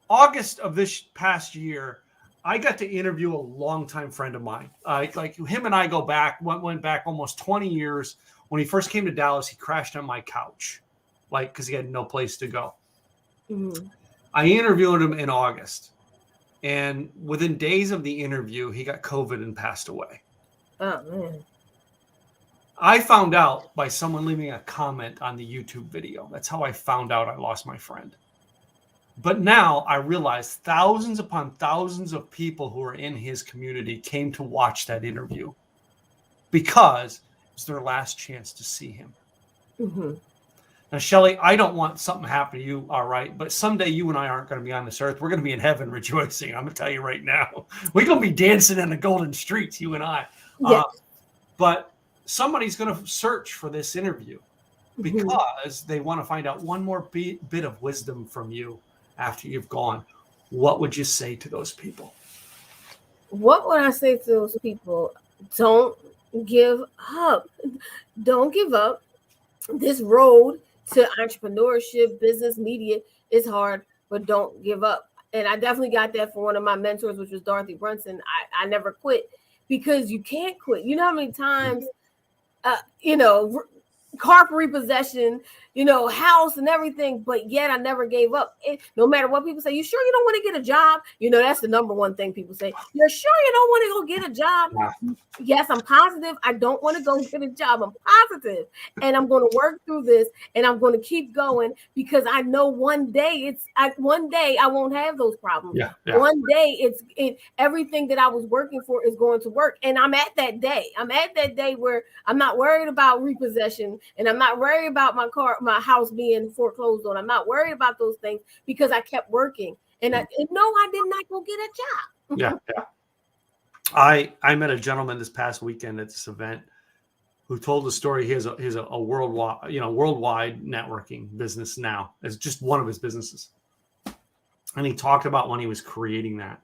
August of this past year, I got to interview a longtime friend of mine. Like him and I went back almost 20 years. When he first came to Dallas, he crashed on my couch, like, because he had no place to go. I interviewed him in August, and within days of the interview, he got COVID and passed away. Oh man. I found out by someone leaving a comment on the YouTube video. That's how I found out I lost my friend. But now I realize thousands upon thousands of people who are in his community came to watch that interview because it's their last chance to see him. Now, Shelly, I don't want something to happen to you, all right? But someday you and I aren't going to be on this earth. We're going to be in heaven rejoicing. I'm going to tell you right now. We're going to be dancing in the golden streets, you and I. Yes. But somebody's going to search for this interview because they want to find out one more bit of wisdom from you after you've gone. What would you say to those people? What would I say to those people? Don't give up. Don't give up. This road to entrepreneurship, business, media is hard, but don't give up. And I definitely got that from one of my mentors, which was Dorothy Brunson. I never quit because you can't quit. You know how many times, car repossession, house and everything, but yet I never gave up. No matter what people say, you sure you don't want to get a job? That's the number one thing people say. You're sure you don't want to go get a job? Yes, I'm positive. I don't want to go get a job. I'm positive. And I'm going to work through this and I'm going to keep going because I know one day I won't have those problems. Yeah. One day everything that I was working for is going to work. And I'm at that day. I'm at that day where I'm not worried about repossession and I'm not worried about my house being foreclosed on. I'm not worried about those things because I kept working. And I did not go get a job. Yeah. I met a gentleman this past weekend at this event who told the story. He has a worldwide networking business now. It's just one of his businesses. And he talked about when he was creating that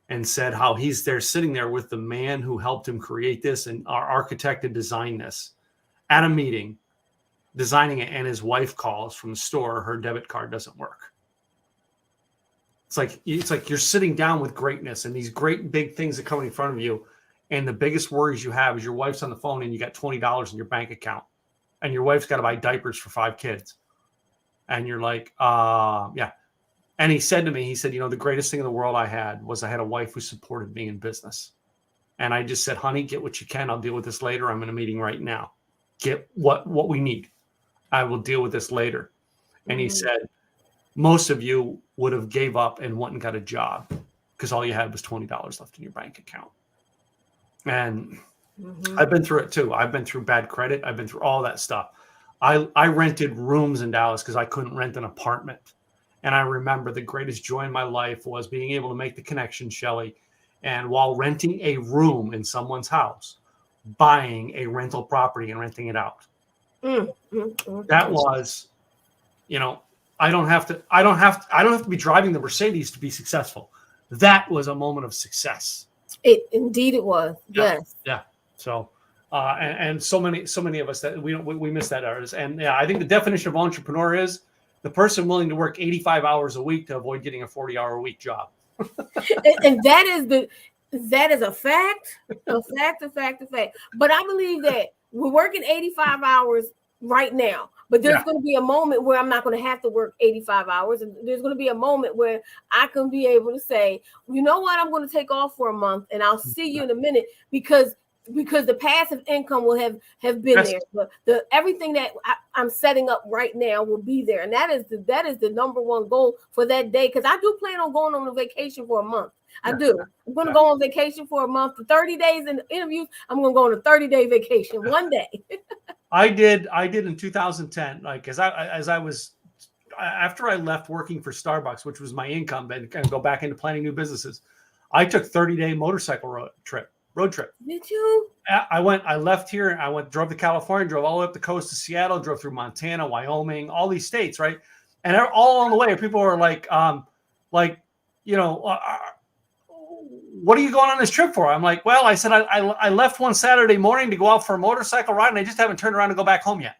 and said how he's there sitting there with the man who helped him create this and our architect to design this at a meeting, designing it, and his wife calls from the store. Her debit card doesn't work. It's like you're sitting down with greatness and these great big things are coming in front of you. And the biggest worries you have is your wife's on the phone and you got $20 in your bank account and your wife's got to buy diapers for 5 kids. And you're like, yeah. And he said to me, he said, the greatest thing in the world I had a wife who supported me in business. And I just said, honey, get what you can. I'll deal with this later. I'm in a meeting right now. Get what we need. I will deal with this later. And he said, most of you would have gave up and went and got a job because all you had was $20 left in your bank account. And I've been through it too. I've been through bad credit. I've been through all that stuff. I rented rooms in Dallas because I couldn't rent an apartment. And I remember the greatest joy in my life was being able to make the connection, Shelly. And while renting a room in someone's house, buying a rental property and renting it out. That was, I don't have to be driving the Mercedes to be successful. That was a moment of success. Indeed it was. Yes. Yeah. So, and so many of us that we miss that hours. And yeah, I think the definition of entrepreneur is the person willing to work 85 hours a week to avoid getting a 40-hour a week job. And that is a fact. But I believe that we're working 85 hours right now. But there's going to be a moment where I'm not going to have to work 85 hours. And there's going to be a moment where I can be able to say, you know what, I'm going to take off for a month and I'll see you in a minute because the passive income will have been there. But everything that I'm setting up right now will be there. And that is the number one goal for that day. Because I do plan on going on a vacation for a month. I do. I'm going to go on vacation for a month. For 30 days in interviews, I'm going to go on a 30-day vacation one day. I did in 2010, like after I left working for Starbucks, which was my income, and kind of go back into planning new businesses. I took 30-day motorcycle road trip. Did you? I left here and drove to California, drove all the way up the coast to Seattle, drove through Montana, Wyoming, all these states, right? And all along the way, people were like, what are you going on this trip for? I'm like, well, I said, I left one Saturday morning to go out for a motorcycle ride, and I just haven't turned around to go back home yet.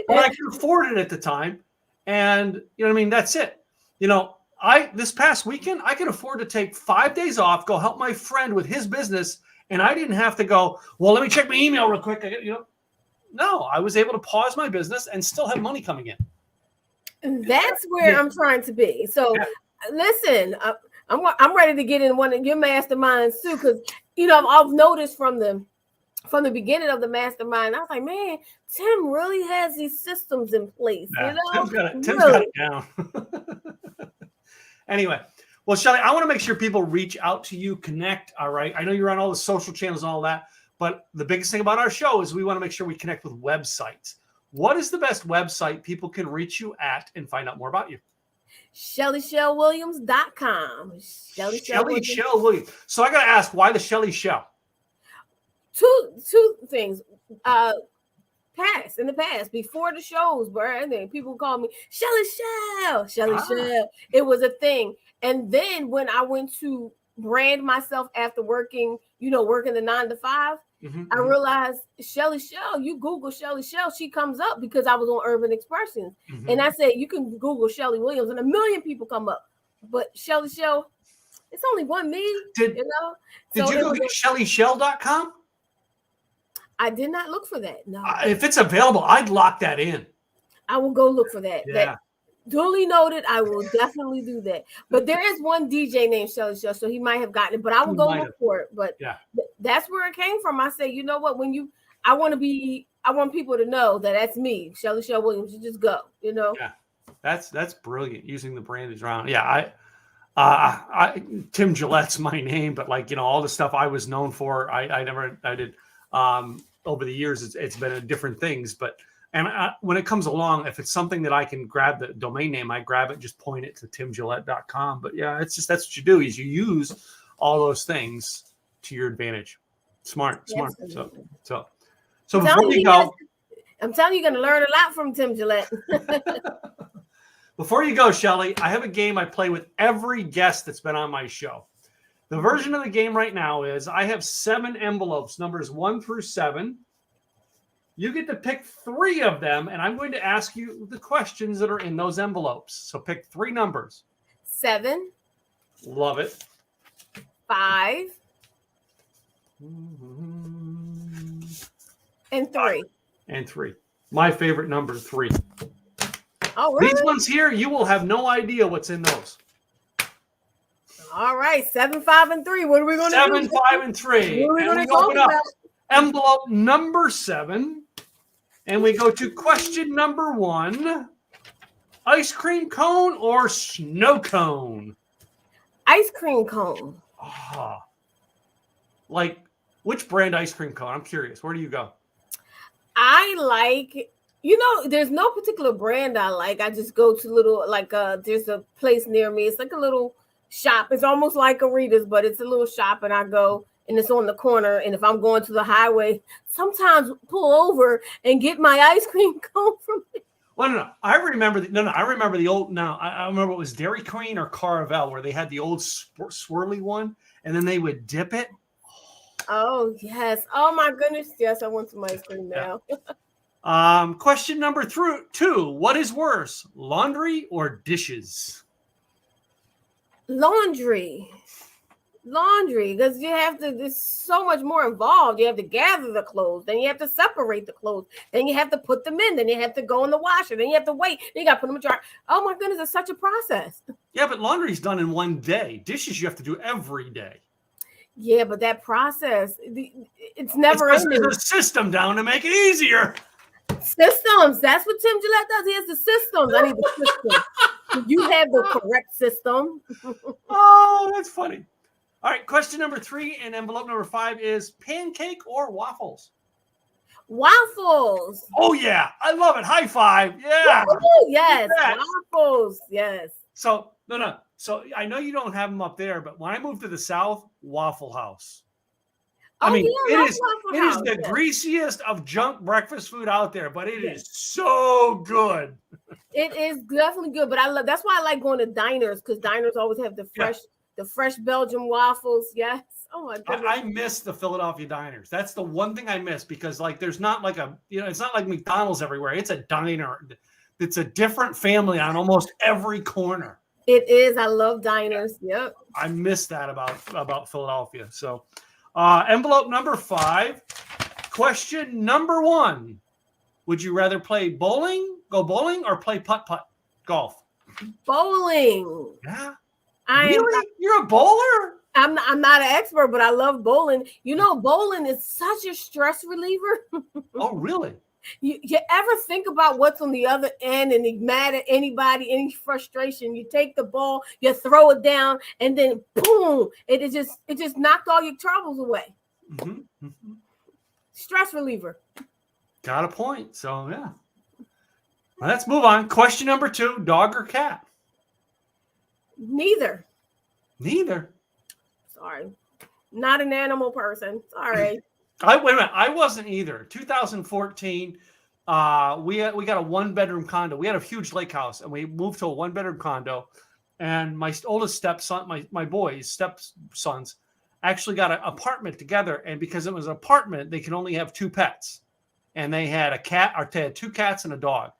But I could afford it at the time. And, you know what I mean? That's it. This past weekend, I could afford to take 5 days off, go help my friend with his business. And I didn't have to go, well, let me check my email real quick. No, I was able to pause my business and still have money coming in. And that's where I'm trying to be. So listen, I'm ready to get in one of your masterminds too. Cause I've noticed from the beginning of the mastermind, I was like, man, Tim really has these systems in place. Tim's got it down. Anyway, well, Shelly, I want to make sure people reach out to you, connect. All right. I know you're on all the social channels and all that, but the biggest thing about our show is we want to make sure we connect with websites. What is the best website people can reach you at and find out more about you? ShellyShellWilliams.com. Shelly Shell Williams. So I got to ask, why the Shelly Shell? Two things. In the past, before the shows, bro, and then people call me Shelly Shell. It was a thing. And then when I went to brand myself after working the 9 to 5, I realized Shelly Shell. You Google Shelly Shell, she comes up because I was on Urban Expressions. And I said, you can Google Shelly Williams, and a million people come up. But Shelly Shell, it's only one me. Did you go get ShellyShell.com? I did not look for that. No. If it's available, I'd lock that in. I will go look for that. Yeah. That duly noted. I will definitely do that. But there is one DJ named Shelly Shell, so he might have gotten it. But I will go look for it. But that's where it came from. I said, you know what? I want people to know that that's me, Shelly Shell Williams. You just go. Yeah, that's brilliant. Using the brand is around. Yeah, Tim Gillette's my name, but all the stuff I was known for, I did. Over the years, it's been different things, but when it comes along, if it's something that I can grab the domain name, I grab it, just point it to timgillette.com. But yeah, that's what you do, is you use all those things to your advantage. Smart. Absolutely. So before you go, I'm telling you, you're going to learn a lot from Tim Gillette. Before you go, Shelly, I have a game I play with every guest that's been on my show. The version of the game right now is I have 7 envelopes, numbers 1 through 7. You get to pick 3 of them, and I'm going to ask you the questions that are in those envelopes. So pick 3 numbers. 7. Love it. 5. And 3. And 3. My favorite number, 3. Oh, really? These ones here, you will have no idea what's in those. All right, 7, 5, and 3. What are we going to do? 7, 5, and 3. What are we And going we to talk open up about? envelope number 7. And we go to question number 1. Ice cream cone or snow cone? Ice cream cone. Ah, like which brand ice cream cone? I'm curious. Where do you go? I like, there's no particular brand I like. I just go to little, there's a place near me. It's like a little shop. It's almost like a Rita's, but it's a little shop, and I go, and it's on the corner. And if I'm going to the highway, sometimes pull over and get my ice cream cone from it. Well, no. I remember the old. Now I remember it was Dairy Queen or Carvel where they had the old swirly one, and then they would dip it. Oh yes! Oh my goodness! Yes, I want some ice cream now. Yeah. Question number 2. What is worse, laundry or dishes? Laundry, because you have to. There's so much more involved. You have to gather the clothes, then you have to separate the clothes, then you have to put them in, then you have to go in the washer, then you have to wait, then you got to put them in the dryer. Oh my goodness, it's such a process. Yeah, but laundry's done in one day. Dishes you have to do every day. Yeah, but that process, it's never ending. There's a system down to make it easier. Systems. That's what Tim Gillette does. He has the systems. I need the system. You have the correct system. Oh, that's funny. All right, question number 3 and envelope number 5 is pancake or waffles? Waffles. Oh, yeah. I love it. High five. Yeah. Ooh, yes. Waffles. Yes. So, no. So, I know you don't have them up there, but when I moved to the South, Waffle House. I mean, it is the greasiest of junk breakfast food out there, but it is so good. It is definitely good, but that's why I like going to diners, because diners always have the fresh Belgian waffles. Yes. Oh my goodness. I miss the Philadelphia diners. That's the one thing I miss, because there's not like it's not like McDonald's everywhere. It's a diner. It's a different family on almost every corner. It is. I love diners. Yep. I miss that about Philadelphia. So, envelope number 5, question number 1. Would you rather go bowling or play putt-putt golf? Bowling. Yeah. Really? You're a bowler? I'm not an expert, but I love bowling. Bowling is such a stress reliever. Oh, really? You ever think about what's on the other end and you mad at anybody, any frustration? You take the ball, you throw it down, and then boom! It just knocked all your troubles away. Mm-hmm. Mm-hmm. Stress reliever. Got a point. So yeah. Well, let's move on. Question number 2: dog or cat? Neither. Sorry, not an animal person. Sorry. Wait a minute. I wasn't either. 2014, we got a 1-bedroom condo. We had a huge lake house, and we moved to a 1-bedroom condo. And my oldest stepson, my boys' stepsons, actually got an apartment together. And because it was an apartment, they can only have 2 pets. And they had they had 2 cats and a dog.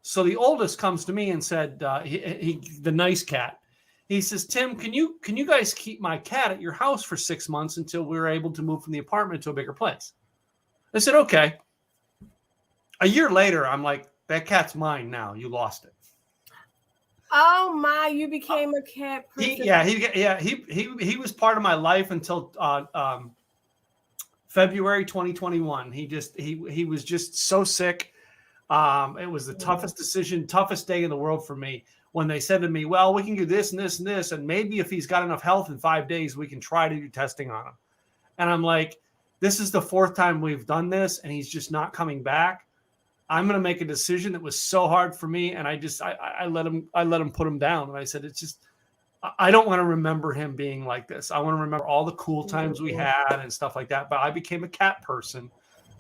So the oldest comes to me and said, the nice cat. He says, Tim, can you guys keep my cat at your house for 6 months until we're able to move from the apartment to a bigger place? I said, okay. A year later, I'm like, that cat's mine now. You lost it. Oh my! You became a cat person. He was part of my life until February 2021. He was just so sick. It was the toughest decision, toughest day in the world for me. When they said to me, well, we can do this and this and this, and maybe if he's got enough health in 5 days, we can try to do testing on him. And I'm like, this is the 4th time we've done this, and he's just not coming back. I'm going to make a decision that was so hard for me, and I let him put him down. And I said, I don't want to remember him being like this. I want to remember all the cool times we had and stuff like that. But I became a cat person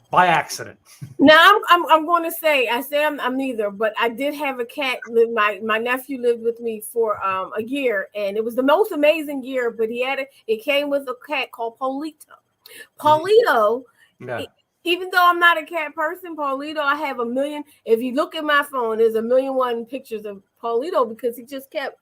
by accident. Now I'm going to say I'm neither, but I did have a cat. My nephew lived with me for a year, and it was the most amazing year. But it came with a cat called Polito. Polito, even though I'm not a cat person, Polito, I have 1 million. If you look at my phone, there's 1,000,001 pictures of Polito because he just kept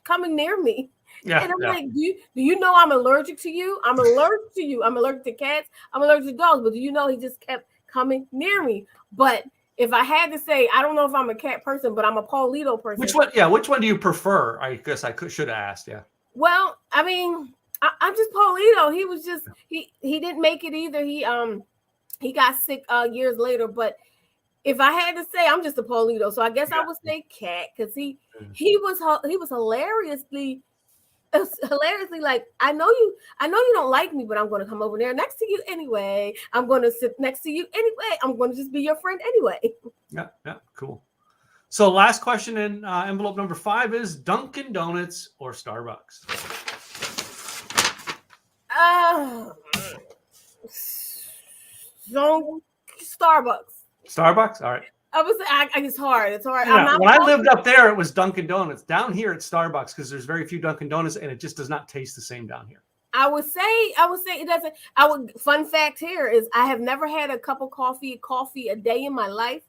coming near me. Yeah, and I'm like, do you know I'm allergic to you? I'm allergic to you. I'm allergic to cats. I'm allergic to dogs. But do you know he just kept coming near me? But if I had to say, I don't know if I'm a cat person, but I'm a Paulito person. Which one? Yeah, which one do you prefer? I guess I should have asked. Yeah. Well, I mean, I'm just Paulito. He was just he didn't make it either. He got sick years later. But if I had to say, I'm just a Paulito. So I guess I would say cat because he was hilariously like, I know you don't like me, but I'm going to come over there next to you anyway. I'm going to sit next to you anyway. I'm going to just be your friend anyway. Yeah, cool. So last question in envelope number 5 is Dunkin' Donuts or Starbucks? Starbucks. Starbucks? All right. It's hard. It's hard. Yeah, when I lived up there, it was Dunkin' Donuts. Down here, it's Starbucks because there's very few Dunkin' Donuts, and it just does not taste the same down here. I would say it doesn't. Fun fact here is I have never had a cup of coffee a day in my life.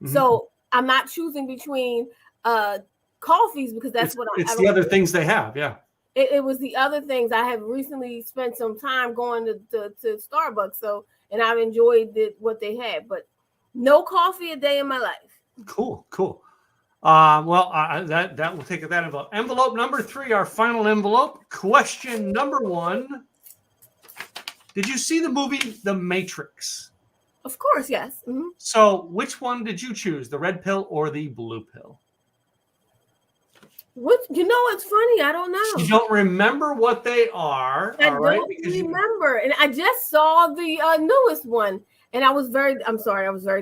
Mm-hmm. So I'm not choosing between coffees because that's it's the other things they have. Yeah. It was the other things. I have recently spent some time going to Starbucks, and I've enjoyed what they had, but no coffee a day in my life. Cool. That will take that envelope. Envelope number 3, our final envelope. Question number 1. Did you see the movie The Matrix? Of course, yes. Mm-hmm. So which one did you choose, the red pill or the blue pill? It's funny. I don't know. You don't remember what they are. I don't remember. And I just saw the newest one. And I was very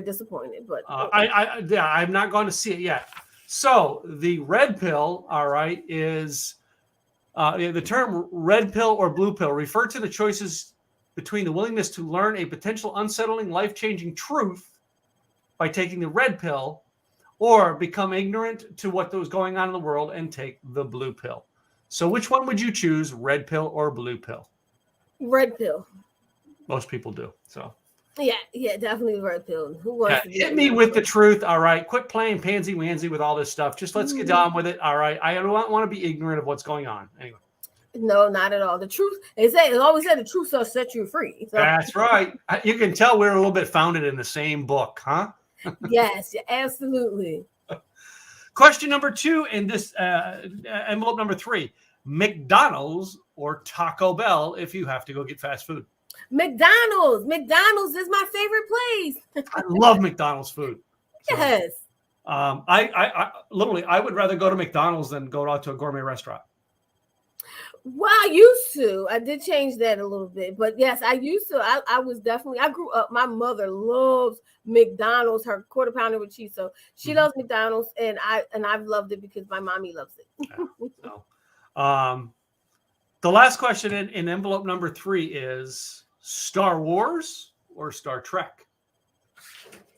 disappointed. But I'm not going to see it yet. So the red pill, all right, is the term red pill or blue pill refer to the choices between the willingness to learn a potential unsettling, life-changing truth by taking the red pill, or become ignorant to what was going on in the world and take the blue pill. So which one would you choose, red pill or blue pill? Red pill. Most people do. So. Yeah, definitely red pill. Who wants to hit me with the truth, all right? Quit playing pansy-wansy with all this stuff. Just let's get on with it, all right? I don't want to be ignorant of what's going on. Anyway. No, not at all. The truth, it always said the truth shall set you free. So. That's right. You can tell we're a little bit founded in the same book, huh? Yes, absolutely. Question number 2 in this envelope number 3. McDonald's or Taco Bell if you have to go get fast food? McDonald's. McDonald's is my favorite place. I love McDonald's food. So, yes. I would rather go to McDonald's than go out to a gourmet restaurant. Well, I used to. I did change that a little bit, but yes, I used to. I grew up. My mother loves McDonald's, her quarter pounder with cheese. So she loves McDonald's, and I've loved it because my mommy loves it. The last question in envelope number 3 is Star Wars or Star Trek?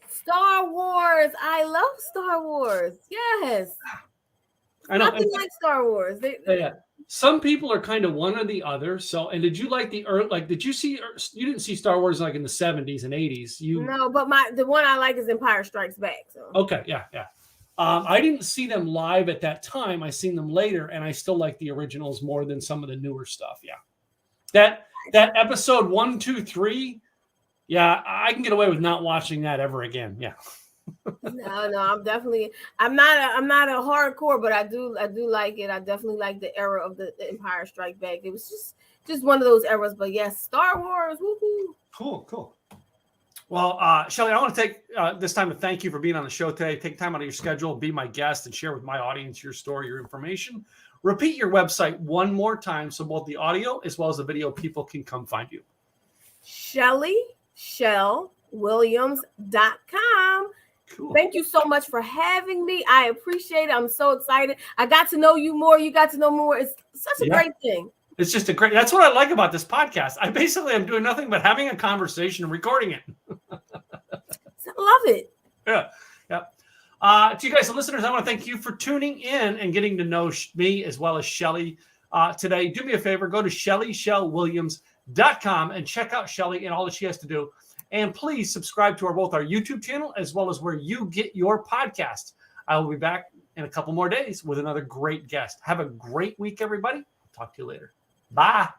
Star Wars. I love Star Wars. Yes. I know. Nothing like Star Wars. Yeah. Some people are kind of one or the other. So, and did you like did you see, you didn't see Star Wars like in the 70s and 80s? No, but the one I like is Empire Strikes Back. So. Okay. Yeah. I didn't see them live at that time. I seen them later, and I still like the originals more than some of the newer stuff. Yeah. That episode 1, 2, 3. Yeah. I can get away with not watching that ever again. Yeah. No, I'm not a hardcore, but I do like it. I definitely like the era of the Empire Strike Back. It was just one of those eras. But yes, Star Wars. Woo-hoo. Cool. Well, Shelly, I want to take this time to thank you for being on the show today. Take time out of your schedule, be my guest, and share with my audience your story, your information. Repeat your website one more time so both the audio as well as the video people can come find you. ShellyWilliams.com. Cool. Thank you so much for having me. I appreciate it. I'm so excited. I got to know you more. You got to know more. It's such a great thing. It's just that's what I like about this podcast. I basically am doing nothing but having a conversation and recording it. I love it. Yeah. To you guys, the listeners, I want to thank you for tuning in and getting to know me as well as Shelly today. Do me a favor, go to ShellyWilliams.com and check out Shelly and all that she has to do. And please subscribe to both our YouTube channel as well as where you get your podcasts. I will be back in a couple more days with another great guest. Have a great week, everybody. Talk to you later. Bye.